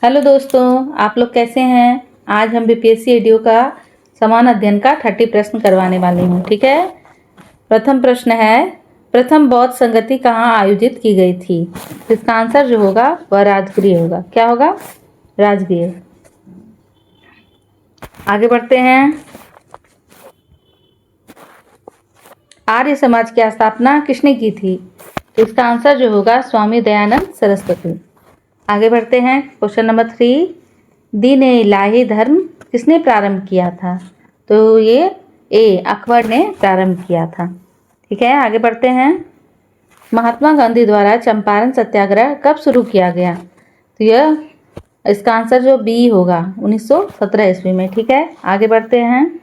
Hello दोस्तों, आप लोग कैसे हैं। आज हम बीपीएससी एडीओ का समान अध्ययन का 30 प्रश्न करवाने वाली हूँ। ठीक है। प्रथम प्रश्न है, प्रथम बौद्ध संगति कहाँ आयोजित की गई थी। इसका आंसर जो होगा वह राजगृह होगा। क्या होगा? राजगृह। आगे बढ़ते हैं। आर्य समाज की स्थापना किसने की थी? तो इसका आंसर जो होगा स्वामी दयानंद सरस्वती। आगे बढ़ते हैं। क्वेश्चन नंबर 3, दीन ए इलाही धर्म किसने प्रारंभ किया था? तो ये अकबर ने प्रारंभ किया था। ठीक है। आगे बढ़ते हैं। महात्मा गांधी द्वारा चंपारण सत्याग्रह कब शुरू किया गया? तो इसका आंसर जो बी होगा 1917 ईस्वी में। ठीक है। आगे बढ़ते हैं।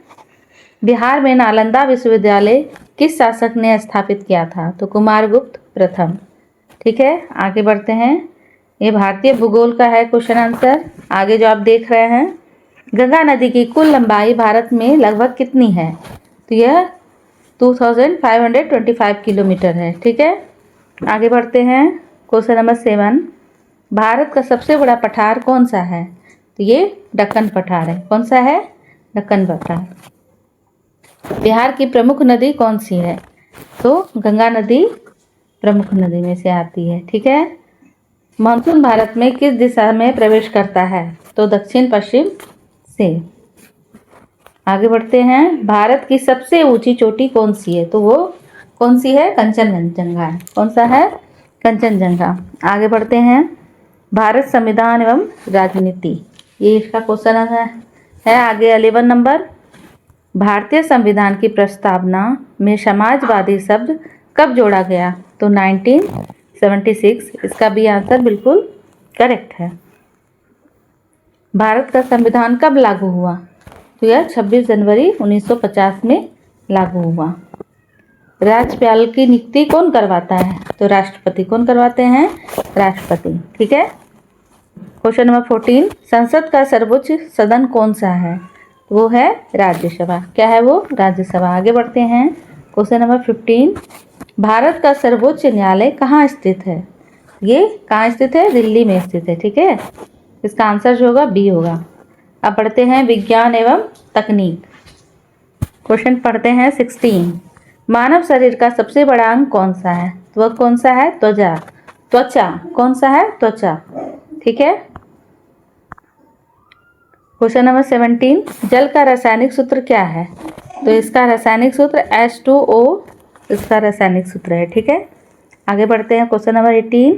बिहार में नालंदा विश्वविद्यालय किस शासक ने स्थापित किया था? तो कुमारगुप्त प्रथम। ठीक है। आगे बढ़ते हैं। ये भारतीय भूगोल का है क्वेश्चन आंसर। आगे जो आप देख रहे हैं, गंगा नदी की कुल लंबाई भारत में लगभग कितनी है? तो यह 2525 किलोमीटर है। ठीक है। आगे बढ़ते हैं। क्वेश्चन नंबर 7, भारत का सबसे बड़ा पठार कौन सा है? तो ये दक्कन पठार है। कौन सा है? दक्कन पठार। बिहार की प्रमुख नदी कौन सी है? तो गंगा नदी प्रमुख नदी में से आती है। ठीक है। मानसून भारत में किस दिशा में प्रवेश करता है? तो दक्षिण पश्चिम से। आगे बढ़ते हैं। भारत की सबसे ऊंची चोटी कौन सी है? तो वो कौन सी है? कंचनजंगा है। कौन सा है? कंचनजंगा। आगे बढ़ते हैं। भारत संविधान एवं राजनीति, ये इसका क्वेश्चन है। आगे 11 नंबर, भारतीय संविधान की प्रस्तावना में समाजवादी शब्द कब जोड़ा गया? तो 1976। इसका भी आंसर बिल्कुल करेक्ट है। भारत का संविधान कब लागू हुआ? तो यह 26 जनवरी 1950 में लागू हुआ। राज्यपाल की नियुक्ति कौन करवाता है? तो राष्ट्रपति। कौन करवाते हैं? राष्ट्रपति। ठीक है। क्वेश्चन नंबर 14, संसद का सर्वोच्च सदन कौन सा है? वो है राज्यसभा। क्या है वो? राज्यसभा। आगे बढ़ते हैं। क्वेश्चन नंबर 15, भारत का सर्वोच्च न्यायालय कहाँ स्थित है? ये कहाँ स्थित है? दिल्ली में स्थित है। ठीक है। इसका आंसर जो होगा बी होगा। अब पढ़ते हैं विज्ञान एवं तकनीक। क्वेश्चन पढ़ते हैं 16, मानव शरीर का सबसे बड़ा अंग कौन सा है? तो वह कौन सा है? त्वचा। त्वचा। कौन सा है? त्वचा। ठीक है। क्वेश्चन नंबर 17, जल का रासायनिक सूत्र क्या है? तो इसका रासायनिक सूत्र H2O इसका रासायनिक सूत्र है। ठीक है। आगे बढ़ते हैं। क्वेश्चन नंबर 18,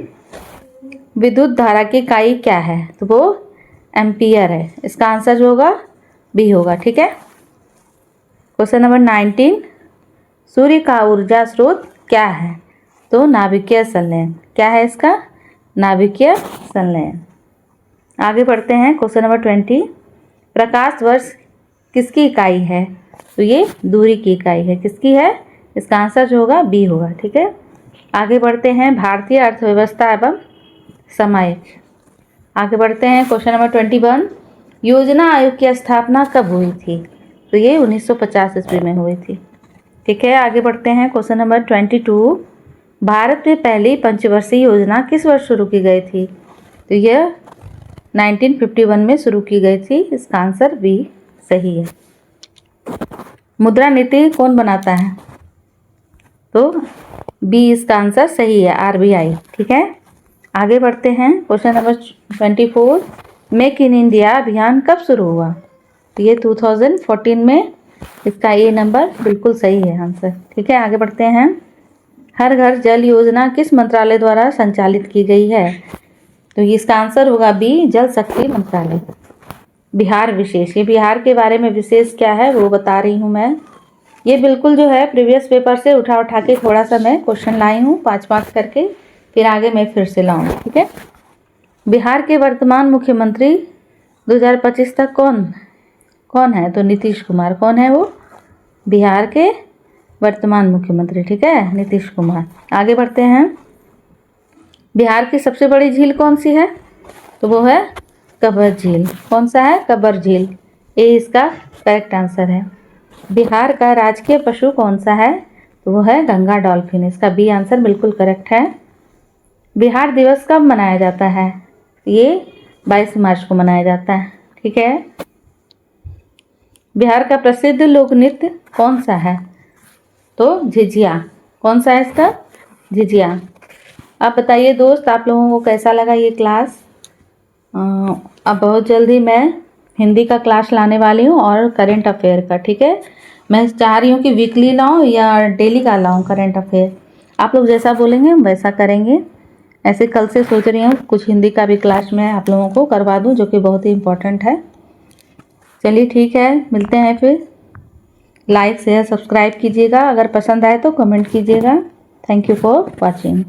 विद्युत धारा की इकाई क्या है? तो वो एम्पियर है। इसका आंसर जो होगा बी होगा। ठीक है। क्वेश्चन नंबर 19, सूर्य का ऊर्जा स्रोत क्या है? तो नाभिकीय संलयन। क्या है इसका? नाभिकीय संलयन। आगे बढ़ते हैं। क्वेश्चन नंबर 20, प्रकाश वर्ष किसकी इकाई है? तो ये दूरी की इकाई है। किसकी है? इसका आंसर जो होगा बी होगा। ठीक है। आगे बढ़ते हैं। भारतीय अर्थव्यवस्था एवं समय। आगे बढ़ते हैं। क्वेश्चन नंबर 21, योजना आयोग की स्थापना कब हुई थी? तो ये 1950 ईस्वी में हुई थी। ठीक है। आगे बढ़ते हैं। क्वेश्चन नंबर 22, भारत में पहली पंचवर्षीय योजना किस वर्ष शुरू की गई थी? तो यह 1951 में शुरू की गई थी। इसका आंसर बी सही है। मुद्रा नीति कौन बनाता है? तो बी इसका आंसर सही है, RBI। ठीक है। आगे बढ़ते हैं। Question number 24, make in India अभियान कब शुरू हुआ? तो ये 2014 में। इसका ए नंबर बिल्कुल सही है आंसर। ठीक है। आगे बढ़ते हैं। हर घर जल योजना किस मंत्रालय द्वारा संचालित की गई है? तो इसका आंसर होगा बी, जल शक्ति मंत्रालय। बिहार विशेष, ये बिहार के बारे में विशेष क्या है वो बता रही हूँ मैं। ये बिल्कुल जो है प्रीवियस पेपर से उठा के थोड़ा सा मैं क्वेश्चन लाई हूँ 5-5 करके, फिर आगे मैं फिर से लाऊंगी। ठीक है। बिहार के वर्तमान मुख्यमंत्री 2025 तक कौन है? तो नीतीश कुमार। कौन है वो? बिहार के वर्तमान मुख्यमंत्री। ठीक है, नीतीश कुमार। आगे बढ़ते हैं। बिहार की सबसे बड़ी झील कौन सी है? तो वो है कब्र झील। कौन सा है? कब्र झील। ये इसका करेक्ट आंसर है। बिहार का राजकीय पशु कौन सा है? तो वो है गंगा डॉल्फिन। इसका बी आंसर बिल्कुल करेक्ट है। बिहार दिवस कब मनाया जाता है? ये 22 मार्च को मनाया जाता है। ठीक है। बिहार का प्रसिद्ध लोक नृत्य कौन सा है? तो झिझिया। कौन सा है इसका? झिझिया। आप बताइए दोस्त, आप लोगों को कैसा लगा ये क्लास? अब बहुत जल्दी मैं हिंदी का क्लास लाने वाली हूँ और करंट अफेयर का। ठीक है। मैं चाह रही हूँ कि वीकली लाऊं या डेली का लाऊं करंट अफेयर। आप लोग जैसा बोलेंगे हम वैसा करेंगे। ऐसे कल से सोच रही हूँ कुछ हिंदी का भी क्लास मैं आप लोगों को करवा दूँ, जो कि बहुत ही इम्पोर्टेंट है। चलिए ठीक है, मिलते हैं फिर। लाइक शेयर सब्सक्राइब कीजिएगा, अगर पसंद आए तो कमेंट कीजिएगा। Thank you for watching.